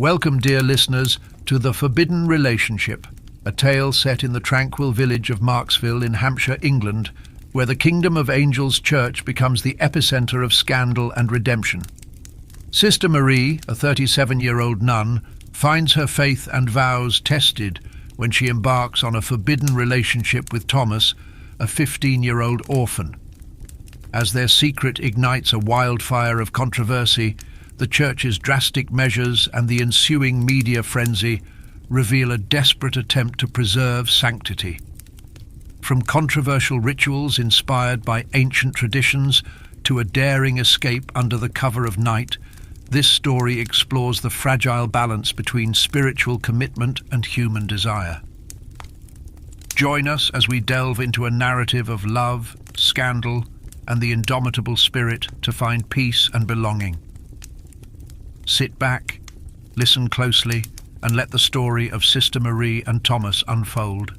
Welcome, dear listeners, to The Forbidden Relationship, a tale set in the tranquil village of Marksville in Hampshire, England, where the Kingdom of Angels Church becomes the epicenter of scandal and redemption. Sister Marie, a 37-year-old nun, finds her faith and vows tested when she embarks on a forbidden relationship with Thomas, a 15-year-old orphan. As their secret ignites a wildfire of controversy, the church's drastic measures and the ensuing media frenzy reveal a desperate attempt to preserve sanctity. From controversial rituals inspired by ancient traditions to a daring escape under the cover of night, this story explores the fragile balance between spiritual commitment and human desire. Join us as we delve into a narrative of love, scandal, and the indomitable spirit to find peace and belonging. Sit back, listen closely, and let the story of Sister Marie and Thomas unfold.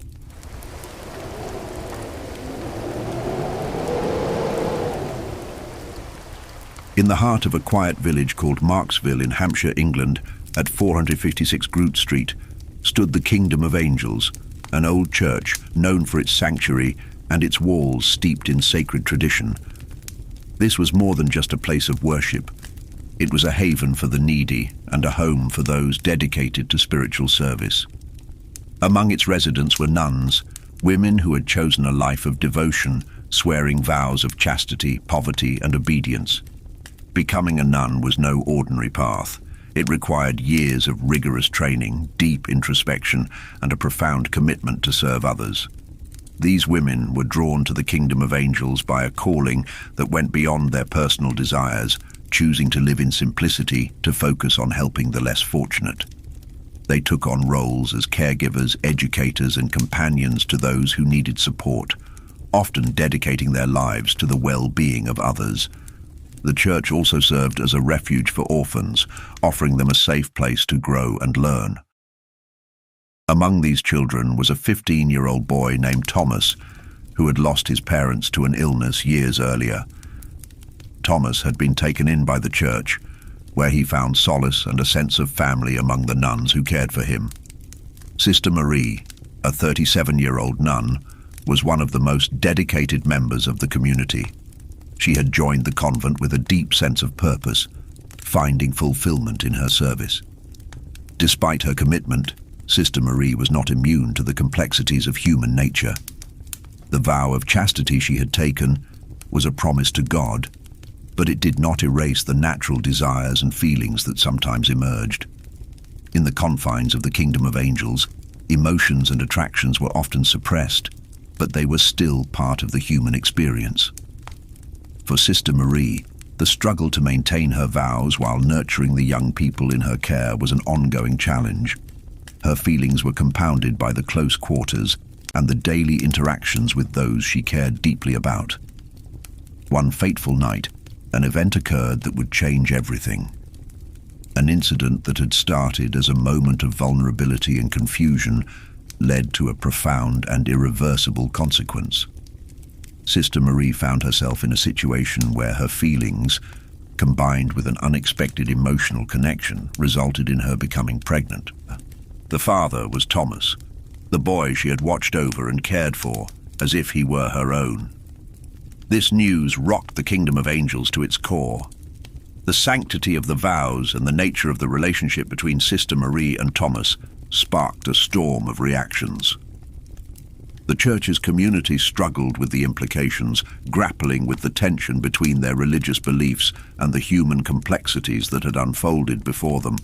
In the heart of a quiet village called Marksville in Hampshire, England, at 456 Groot Street, stood the Kingdom of Angels, an old church known for its sanctuary and its walls steeped in sacred tradition. This was more than just a place of worship. It was a haven for the needy and a home for those dedicated to spiritual service. Among its residents were nuns, women who had chosen a life of devotion, swearing vows of chastity, poverty, and obedience. Becoming a nun was no ordinary path. It required years of rigorous training, deep introspection, and a profound commitment to serve others. These women were drawn to the Kingdom of Angels by a calling that went beyond their personal desires, choosing to live in simplicity to focus on helping the less fortunate. They took on roles as caregivers, educators, and companions to those who needed support, often dedicating their lives to the well-being of others. The church also served as a refuge for orphans, offering them a safe place to grow and learn. Among these children was a 15-year-old boy named Thomas, who had lost his parents to an illness years earlier. Thomas had been taken in by the church, where he found solace and a sense of family among the nuns who cared for him. Sister Marie, a 37-year-old nun, was one of the most dedicated members of the community. She had joined the convent with a deep sense of purpose, finding fulfillment in her service. Despite her commitment, Sister Marie was not immune to the complexities of human nature. The vow of chastity she had taken was a promise to God, but it did not erase the natural desires and feelings that sometimes emerged. In the confines of the Kingdom of Angels, emotions and attractions were often suppressed, but they were still part of the human experience. For Sister Marie, the struggle to maintain her vows while nurturing the young people in her care was an ongoing challenge. Her feelings were compounded by the close quarters and the daily interactions with those she cared deeply about. One fateful night, an event occurred that would change everything. An incident that had started as a moment of vulnerability and confusion led to a profound and irreversible consequence. Sister Marie found herself in a situation where her feelings, combined with an unexpected emotional connection, resulted in her becoming pregnant. The father was Thomas, the boy she had watched over and cared for as if he were her own. This news rocked the Kingdom of Angels to its core. The sanctity of the vows and the nature of the relationship between Sister Marie and Thomas sparked a storm of reactions. The church's community struggled with the implications, grappling with the tension between their religious beliefs and the human complexities that had unfolded before them.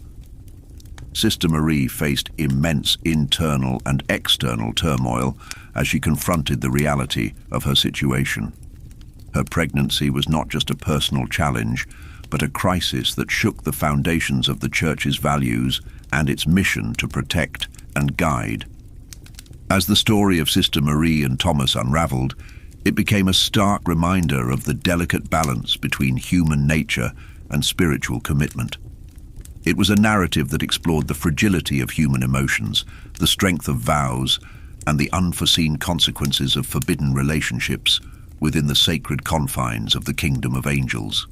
Sister Marie faced immense internal and external turmoil as she confronted the reality of her situation. Her pregnancy was not just a personal challenge, but a crisis that shook the foundations of the church's values and its mission to protect and guide. As the story of Sister Marie and Thomas unraveled, it became a stark reminder of the delicate balance between human nature and spiritual commitment. It was a narrative that explored the fragility of human emotions, the strength of vows, and the unforeseen consequences of forbidden relationships within the sacred confines of the Kingdom of Angels.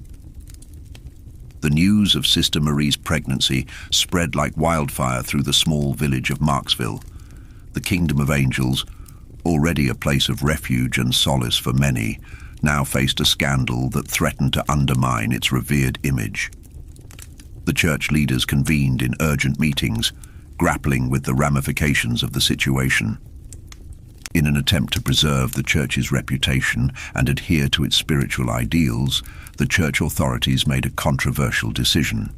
The news of Sister Marie's pregnancy spread like wildfire through the small village of Marksville. The Kingdom of Angels, already a place of refuge and solace for many, now faced a scandal that threatened to undermine its revered image. The church leaders convened in urgent meetings, grappling with the ramifications of the situation. In an attempt to preserve the church's reputation and adhere to its spiritual ideals, the church authorities made a controversial decision.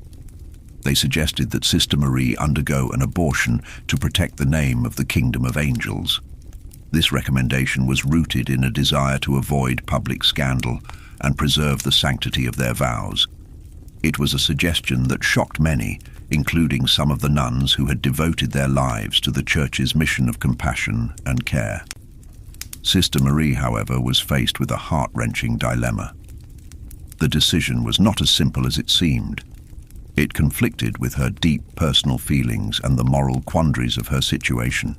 They suggested that Sister Marie undergo an abortion to protect the name of the Kingdom of Angels. This recommendation was rooted in a desire to avoid public scandal and preserve the sanctity of their vows. It was a suggestion that shocked many, including some of the nuns who had devoted their lives to the church's mission of compassion and care. Sister Marie, however, was faced with a heart-wrenching dilemma. The decision was not as simple as it seemed. It conflicted with her deep personal feelings and the moral quandaries of her situation.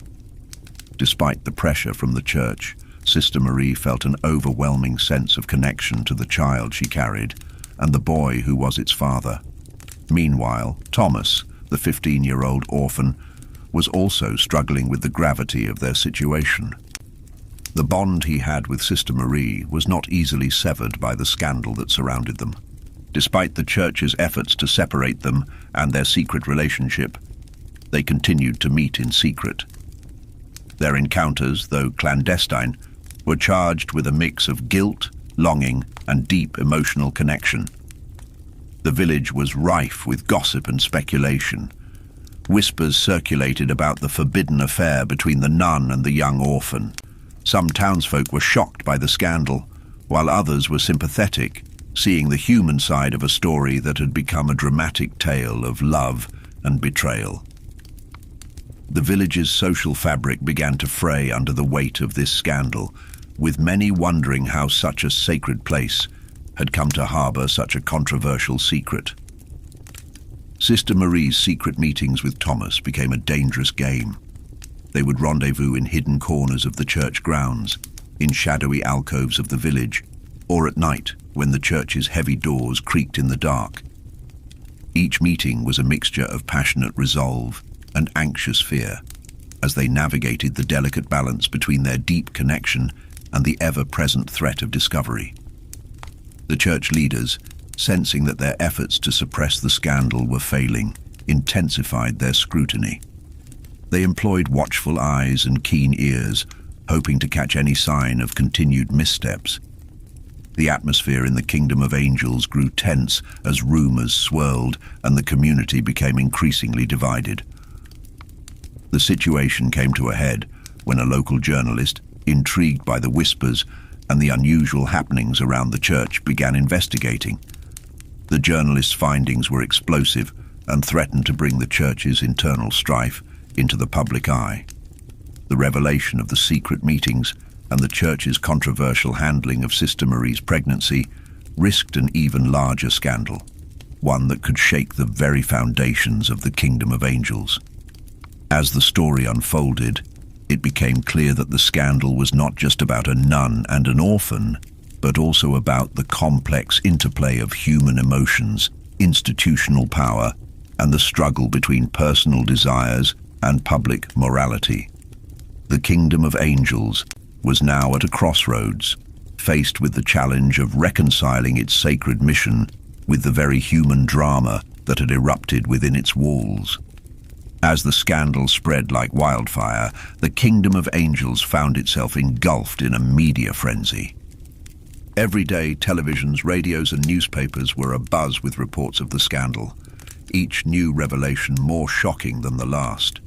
Despite the pressure from the church, Sister Marie felt an overwhelming sense of connection to the child she carried and the boy who was its father. Meanwhile, Thomas, the 15-year-old orphan, was also struggling with the gravity of their situation. The bond he had with Sister Marie was not easily severed by the scandal that surrounded them. Despite the church's efforts to separate them and their secret relationship, they continued to meet in secret. Their encounters, though clandestine, were charged with a mix of guilt, longing, and deep emotional connection. The village was rife with gossip and speculation. Whispers circulated about the forbidden affair between the nun and the young orphan. Some townsfolk were shocked by the scandal, while others were sympathetic, seeing the human side of a story that had become a dramatic tale of love and betrayal. The village's social fabric began to fray under the weight of this scandal, with many wondering how such a sacred place had come to harbor such a controversial secret. Sister Marie's secret meetings with Thomas became a dangerous game. They would rendezvous in hidden corners of the church grounds, in shadowy alcoves of the village, or at night when the church's heavy doors creaked in the dark. Each meeting was a mixture of passionate resolve and anxious fear, as they navigated the delicate balance between their deep connection and the ever-present threat of discovery. The church leaders, sensing that their efforts to suppress the scandal were failing, intensified their scrutiny. They employed watchful eyes and keen ears, hoping to catch any sign of continued missteps. The atmosphere in the Kingdom of Angels grew tense as rumors swirled and the community became increasingly divided. The situation came to a head when a local journalist, intrigued by the whispers and the unusual happenings around the church, began investigating. The journalist's findings were explosive and threatened to bring the church's internal strife into the public eye. The revelation of the secret meetings and the church's controversial handling of Sister Marie's pregnancy risked an even larger scandal, one that could shake the very foundations of the Kingdom of Angels. As the story unfolded, it became clear that the scandal was not just about a nun and an orphan, but also about the complex interplay of human emotions, institutional power, and the struggle between personal desires and public morality. The Kingdom of Angels was now at a crossroads, faced with the challenge of reconciling its sacred mission with the very human drama that had erupted within its walls. As the scandal spread like wildfire, the Kingdom of Angels found itself engulfed in a media frenzy. Every day, televisions, radios, and newspapers were abuzz with reports of the scandal, each new revelation more shocking than the last.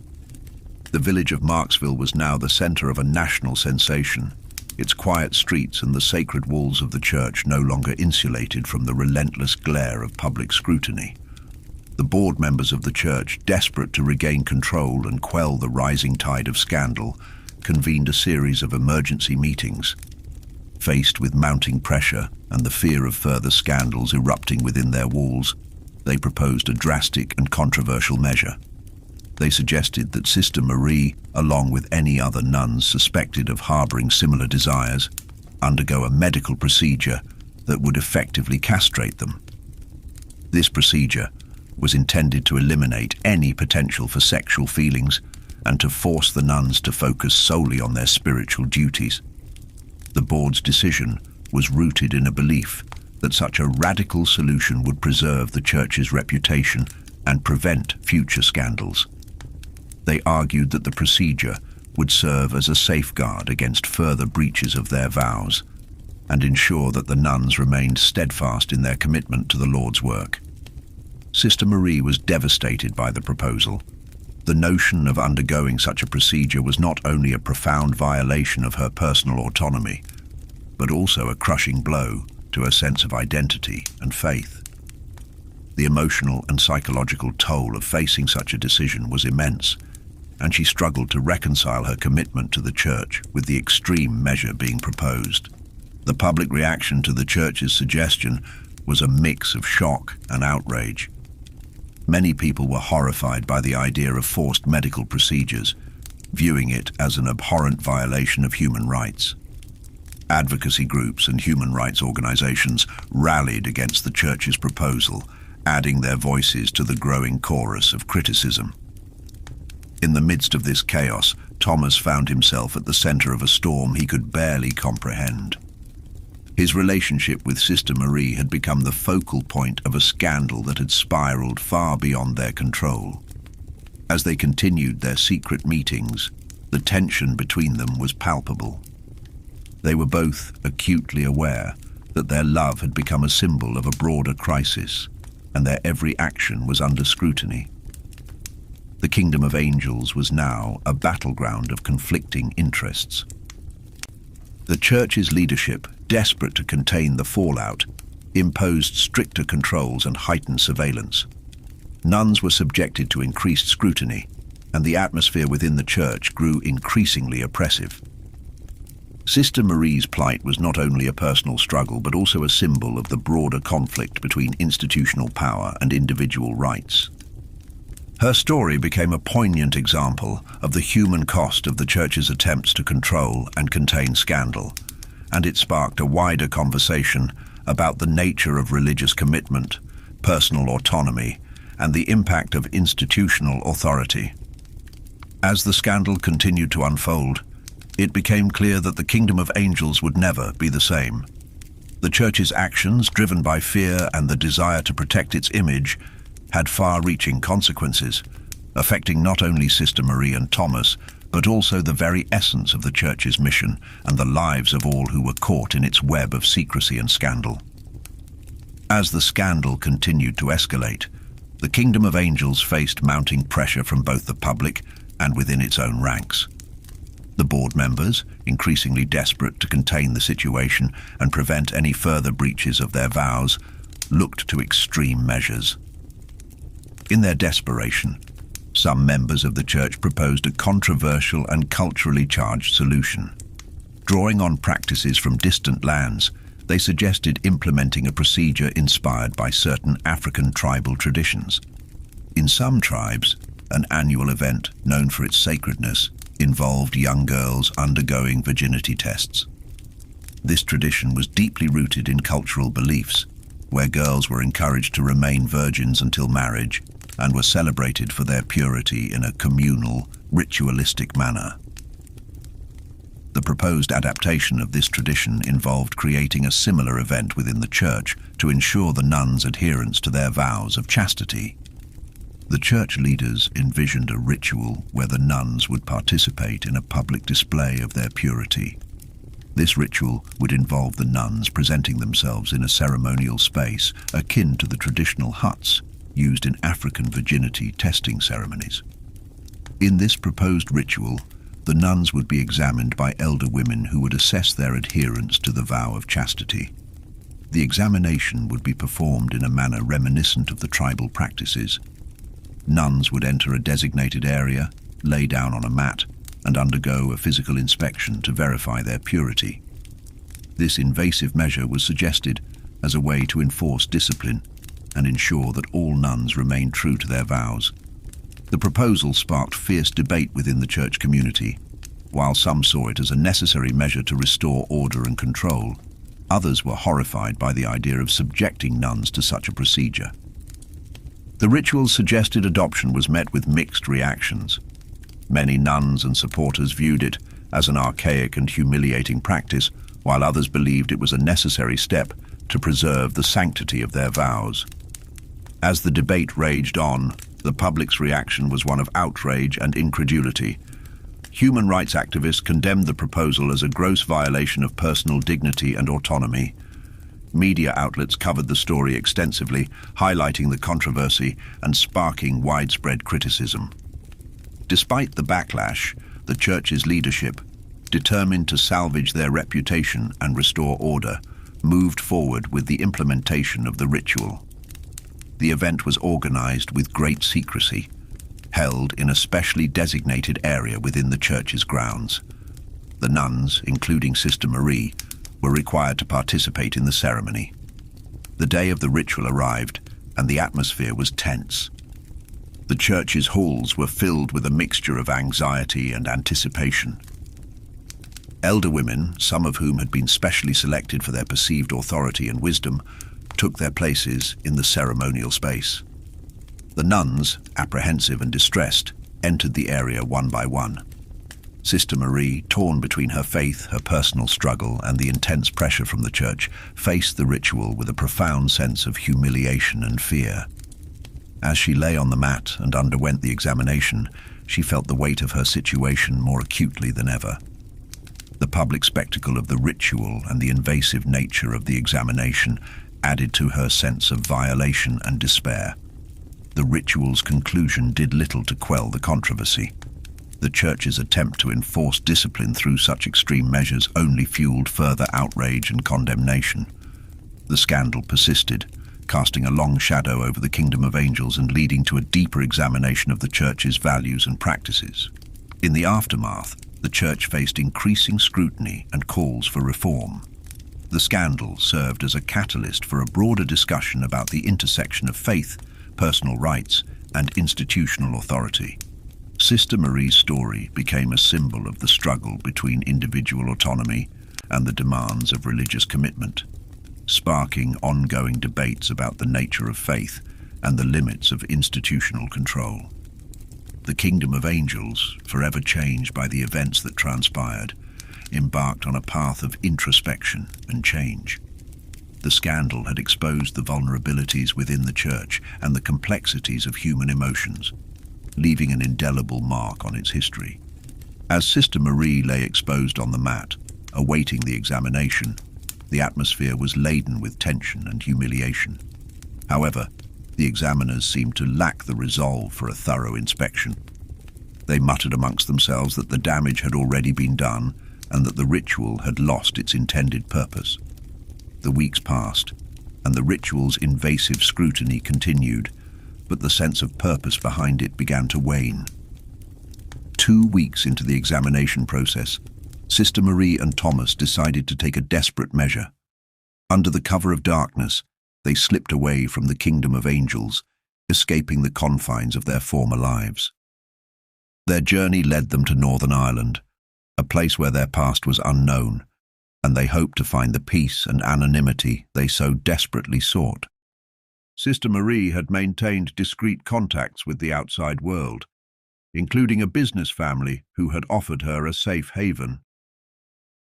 The village of Marksville was now the center of a national sensation, its quiet streets and the sacred walls of the church no longer insulated from the relentless glare of public scrutiny. The board members of the church, desperate to regain control and quell the rising tide of scandal, convened a series of emergency meetings. Faced with mounting pressure and the fear of further scandals erupting within their walls, they proposed a drastic and controversial measure. They suggested that Sister Marie, along with any other nuns suspected of harboring similar desires, undergo a medical procedure that would effectively castrate them. This procedure was intended to eliminate any potential for sexual feelings and to force the nuns to focus solely on their spiritual duties. The board's decision was rooted in a belief that such a radical solution would preserve the church's reputation and prevent future scandals. They argued that the procedure would serve as a safeguard against further breaches of their vows and ensure that the nuns remained steadfast in their commitment to the Lord's work. Sister Marie was devastated by the proposal. The notion of undergoing such a procedure was not only a profound violation of her personal autonomy, but also a crushing blow to her sense of identity and faith. The emotional and psychological toll of facing such a decision was immense, and she struggled to reconcile her commitment to the church with the extreme measure being proposed. The public reaction to the church's suggestion was a mix of shock and outrage. Many people were horrified by the idea of forced medical procedures, viewing it as an abhorrent violation of human rights. Advocacy groups and human rights organizations rallied against the church's proposal, adding their voices to the growing chorus of criticism. In the midst of this chaos, Thomas found himself at the center of a storm he could barely comprehend. His relationship with Sister Marie had become the focal point of a scandal that had spiraled far beyond their control. As they continued their secret meetings, the tension between them was palpable. They were both acutely aware that their love had become a symbol of a broader crisis, and their every action was under scrutiny. The Kingdom of Angels was now a battleground of conflicting interests. The church's leadership, desperate to contain the fallout, imposed stricter controls and heightened surveillance. Nuns were subjected to increased scrutiny, and the atmosphere within the church grew increasingly oppressive. Sister Marie's plight was not only a personal struggle, but also a symbol of the broader conflict between institutional power and individual rights. Her story became a poignant example of the human cost of the church's attempts to control and contain scandal, and it sparked a wider conversation about the nature of religious commitment, personal autonomy, and the impact of institutional authority. As the scandal continued to unfold, it became clear that the Kingdom of Angels would never be the same. The church's actions, driven by fear and the desire to protect its image, had far-reaching consequences, affecting not only Sister Marie and Thomas, but also the very essence of the church's mission and the lives of all who were caught in its web of secrecy and scandal. As the scandal continued to escalate, the Kingdom of Angels faced mounting pressure from both the public and within its own ranks. The board members, increasingly desperate to contain the situation and prevent any further breaches of their vows, looked to extreme measures. In their desperation, some members of the church proposed a controversial and culturally charged solution. Drawing on practices from distant lands, they suggested implementing a procedure inspired by certain African tribal traditions. In some tribes, an annual event known for its sacredness involved young girls undergoing virginity tests. This tradition was deeply rooted in cultural beliefs, where girls were encouraged to remain virgins until marriage and were celebrated for their purity in a communal, ritualistic manner. The proposed adaptation of this tradition involved creating a similar event within the church to ensure the nuns' adherence to their vows of chastity. The church leaders envisioned a ritual where the nuns would participate in a public display of their purity. This ritual would involve the nuns presenting themselves in a ceremonial space akin to the traditional huts used in African virginity testing ceremonies. In this proposed ritual, the nuns would be examined by elder women who would assess their adherence to the vow of chastity. The examination would be performed in a manner reminiscent of the tribal practices. Nuns would enter a designated area, lay down on a mat, and undergo a physical inspection to verify their purity. This invasive measure was suggested as a way to enforce discipline and ensure that all nuns remained true to their vows. The proposal sparked fierce debate within the church community. While some saw it as a necessary measure to restore order and control, others were horrified by the idea of subjecting nuns to such a procedure. The ritual's suggested adoption was met with mixed reactions. Many nuns and supporters viewed it as an archaic and humiliating practice, while others believed it was a necessary step to preserve the sanctity of their vows. As the debate raged on, the public's reaction was one of outrage and incredulity. Human rights activists condemned the proposal as a gross violation of personal dignity and autonomy. Media outlets covered the story extensively, highlighting the controversy and sparking widespread criticism. Despite the backlash, the church's leadership, determined to salvage their reputation and restore order, moved forward with the implementation of the ritual. The event was organized with great secrecy, held in a specially designated area within the church's grounds. The nuns, including Sister Marie, were required to participate in the ceremony. The day of the ritual arrived, and the atmosphere was tense. The church's halls were filled with a mixture of anxiety and anticipation. Elder women, some of whom had been specially selected for their perceived authority and wisdom, took their places in the ceremonial space. The nuns, apprehensive and distressed, entered the area one by one. Sister Marie, torn between her faith, her personal struggle, and the intense pressure from the church, faced the ritual with a profound sense of humiliation and fear. As she lay on the mat and underwent the examination, she felt the weight of her situation more acutely than ever. The public spectacle of the ritual and the invasive nature of the examination added to her sense of violation and despair. The ritual's conclusion did little to quell the controversy. The church's attempt to enforce discipline through such extreme measures only fueled further outrage and condemnation. The scandal persisted, casting a long shadow over the Kingdom of Angels and leading to a deeper examination of the church's values and practices. In the aftermath, the church faced increasing scrutiny and calls for reform. The scandal served as a catalyst for a broader discussion about the intersection of faith, personal rights, and institutional authority. Sister Marie's story became a symbol of the struggle between individual autonomy and the demands of religious commitment, sparking ongoing debates about the nature of faith and the limits of institutional control. The Kingdom of Angels, forever changed by the events that transpired, embarked on a path of introspection and change. The scandal had exposed the vulnerabilities within the church and the complexities of human emotions, leaving an indelible mark on its history. As Sister Marie lay exposed on the mat, awaiting the examination, the atmosphere was laden with tension and humiliation. However, the examiners seemed to lack the resolve for a thorough inspection. They muttered amongst themselves that the damage had already been done and that the ritual had lost its intended purpose. The weeks passed, and the ritual's invasive scrutiny continued, but the sense of purpose behind it began to wane. 2 weeks into the examination process, Sister Marie and Thomas decided to take a desperate measure. Under the cover of darkness, they slipped away from the Kingdom of Angels, escaping the confines of their former lives. Their journey led them to Northern Ireland, a place where their past was unknown, and they hoped to find the peace and anonymity they so desperately sought. Sister Marie had maintained discreet contacts with the outside world, including a business family who had offered her a safe haven.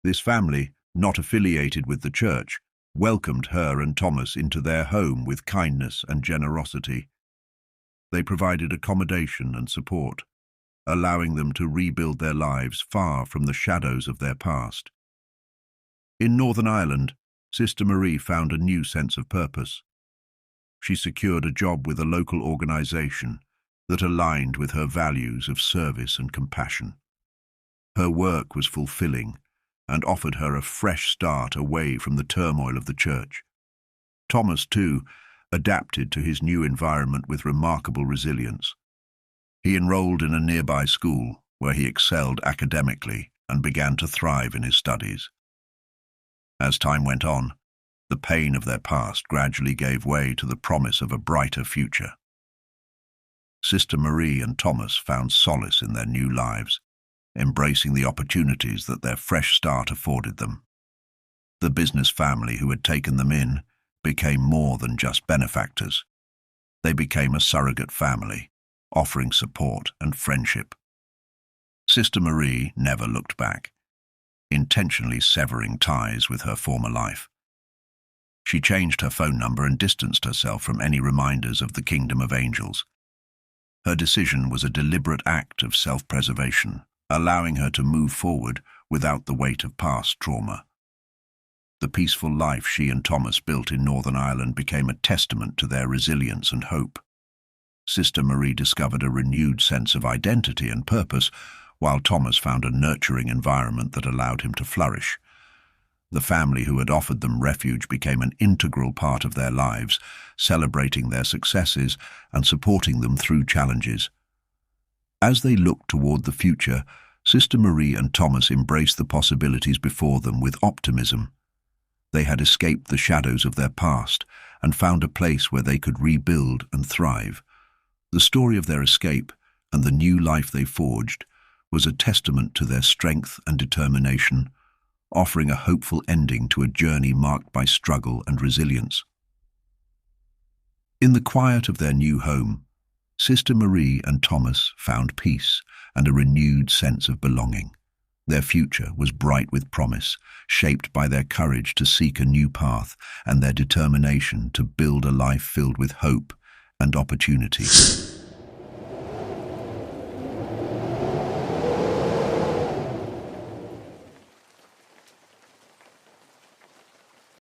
This family, not affiliated with the church, welcomed her and Thomas into their home with kindness and generosity. They provided accommodation and support, allowing them to rebuild their lives far from the shadows of their past. In Northern Ireland, Sister Marie found a new sense of purpose. She secured a job with a local organization that aligned with her values of service and compassion. Her work was fulfilling and offered her a fresh start away from the turmoil of the church. Thomas, too, adapted to his new environment with remarkable resilience. He enrolled in a nearby school where he excelled academically and began to thrive in his studies. As time went on, the pain of their past gradually gave way to the promise of a brighter future. Sister Marie and Thomas found solace in their new lives, embracing the opportunities that their fresh start afforded them. The business family who had taken them in became more than just benefactors. They became a surrogate family, offering support and friendship. Sister Marie never looked back, intentionally severing ties with her former life. She changed her phone number and distanced herself from any reminders of the kingdom of angels. Her decision was a deliberate act of self-preservation, allowing her to move forward without the weight of past trauma. The peaceful life she and Thomas built in Northern Ireland became a testament to their resilience and hope. Sister Marie discovered a renewed sense of identity and purpose, while Thomas found a nurturing environment that allowed him to flourish. The family who had offered them refuge became an integral part of their lives, celebrating their successes and supporting them through challenges. As they looked toward the future, Sister Marie and Thomas embraced the possibilities before them with optimism. They had escaped the shadows of their past and found a place where they could rebuild and thrive. The story of their escape and the new life they forged was a testament to their strength and determination, offering a hopeful ending to a journey marked by struggle and resilience. In the quiet of their new home, Sister Marie and Thomas found peace and a renewed sense of belonging. Their future was bright with promise, shaped by their courage to seek a new path and their determination to build a life filled with hope and opportunity.